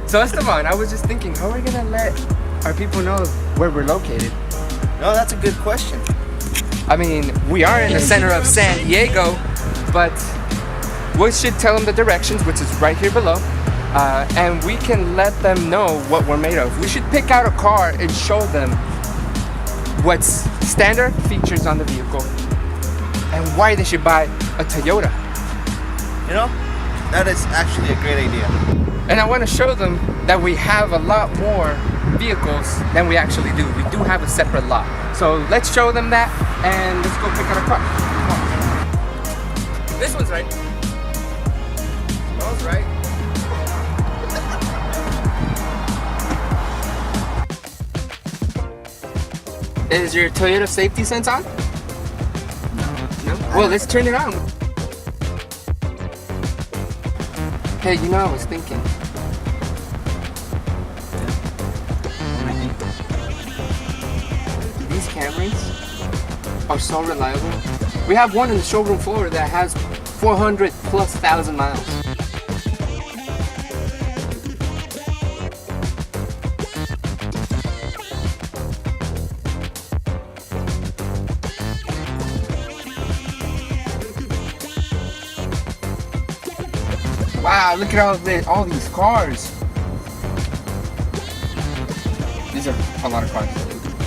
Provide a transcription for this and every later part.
So Estevan, I was just thinking, how are we gonna let our people know where we're located? No, that's a good question. I mean, we are in the center of San Diego, but we should tell them the directions, which is right here below, and we can let them know what we're made of. We should pick out a car and show them what's standard features on the vehicle and why they should buy a Toyota. You know, that is actually a great idea. And I want to show them that we have a lot more vehicles than we actually do. We do have a separate lot. So let's show them that and let's go pick out a car. This one's right. Smells right. Is your Toyota safety sense on? No? Well, let's turn it on. Hey, you know, I was thinking. These Camrys are so reliable. We have one in the showroom floor that has 400,000+ miles. Wow, look at all these cars. These are a lot of cars.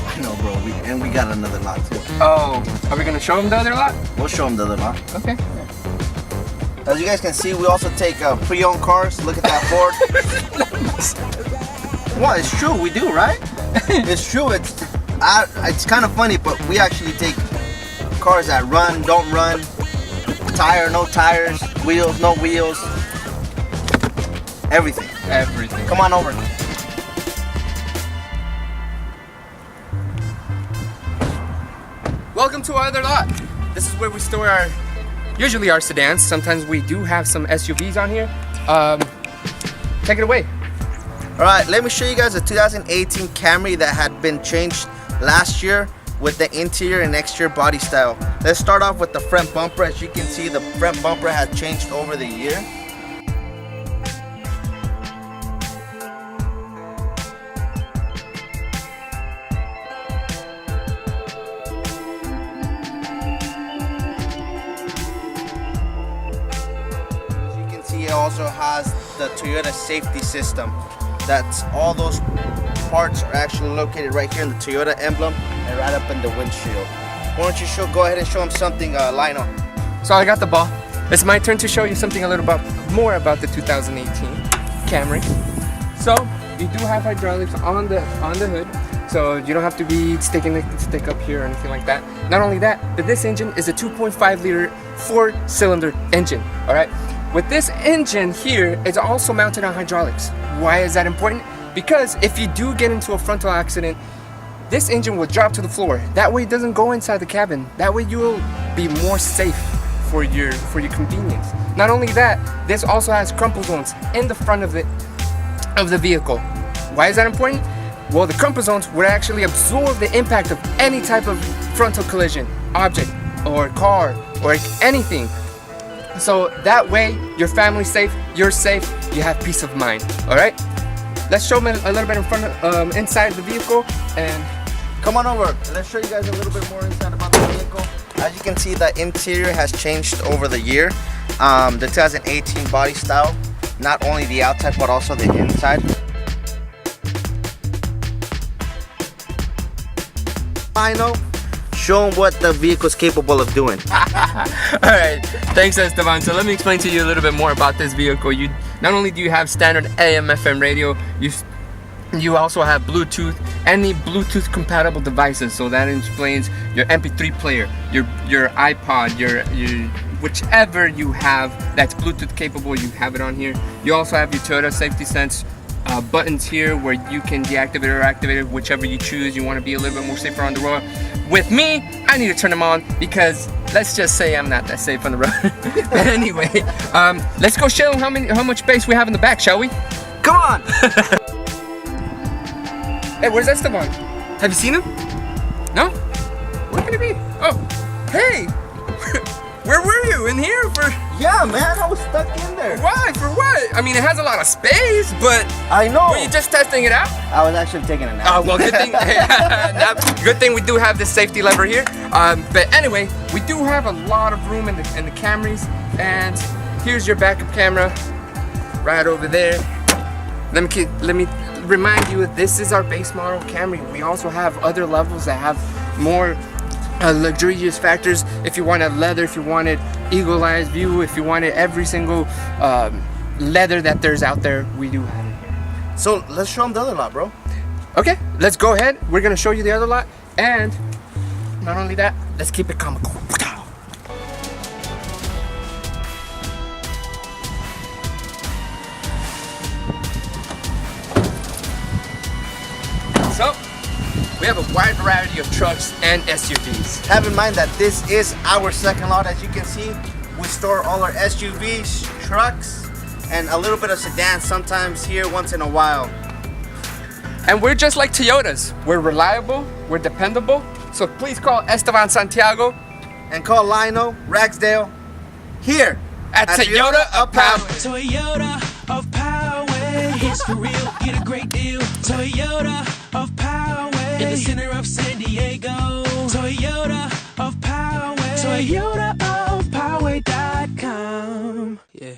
I know, bro. We got another lot too. Oh, are we gonna show them the other lot? We'll show them the other lot. Okay. As you guys can see, we also take pre-owned cars. Look at that Ford. Well, it's true. We do, right? It's true. It's kind of funny, but we actually take cars that run, don't run, tire, no tires, wheels, no wheels. Everything. Everything. Come on over. Welcome to our other lot. This is where we store usually our sedans. Sometimes we do have some SUVs on here. Take it away. All right, let me show you guys a 2018 Camry that had been changed last year with the interior and exterior body style. Let's start off with the front bumper. As you can see, the front bumper has changed over the year. It also has the Toyota safety system. That's all those parts are actually located right here in the Toyota emblem and right up in the windshield. Why don't you go ahead and show them something, Lionel? So I got the ball. It's my turn to show you something a little more about the 2018 Camry. So you do have hydraulics on the hood, so you don't have to be sticking the stick up here or anything like that. Not only that, but this engine is a 2.5 liter 4-cylinder engine. All right. With this engine here, it's also mounted on hydraulics. Why is that important? Because if you do get into a frontal accident, this engine will drop to the floor. That way it doesn't go inside the cabin. That way you will be more safe for your convenience. Not only that, this also has crumple zones in the front of the vehicle. Why is that important? Well, the crumple zones would actually absorb the impact of any type of frontal collision, object, or car, or anything. So that way, your family's safe, you're safe, you have peace of mind. All right? Let's show them a little bit in front of, inside the vehicle, and come on over. Let's show you guys a little bit more inside about the vehicle. As you can see, the interior has changed over the year. The 2018 body style, not only the outside but also the inside. Final. Show them what the vehicle is capable of doing. Alright, thanks Estevan. So let me explain to you a little bit more about this vehicle. Not only do you have standard AM FM radio, you also have Bluetooth, any Bluetooth compatible devices. So that explains your MP3 player, your iPod, your whichever you have that's Bluetooth capable, you have it on here. You also have your Toyota Safety Sense buttons here where you can deactivate or activate it, whichever you choose. You want to be a little bit more safer on the road. With me, I need to turn them on because let's just say I'm not that safe on the road. But anyway, let's go show them how much space we have in the back, shall we? Come on! Hey, where's Estevan? Have you seen him? No? Where could he be? Oh, hey! Where were you? In here? Yeah, man, I was stuck in there. Why? For what? I mean, it has a lot of space, but I know. were you just testing it out? I was actually taking a nap. Oh, well, good thing. Good thing we do have this safety lever here. But anyway, we do have a lot of room in the Camrys, and here's your backup camera, right over there. Let me remind you, this is our base model Camry. We also have other levels that have more luxurious factors. If you wanted leather, if you wanted eagle-eyed view, if you wanted every single leather that there's out there, we do have it. So let's show them the other lot, bro. Okay, let's go ahead. We're gonna show you the other lot, and not only that, let's keep it comical. So, we have a wide variety of trucks and SUVs. Have in mind that this is our second lot. As you can see, we store all our SUVs, trucks, and a little bit of sedans sometimes here once in a while. And we're just like Toyotas. We're reliable, we're dependable. So please call Estevan Santiago And call Lionel, Ragsdale, here at Toyota of Poway. Toyota of Poway. It's for real, get a great deal. Toyota of Poway. In the center of San Diego. Toyota of Poway. Toyota of Poway.com. Yeah.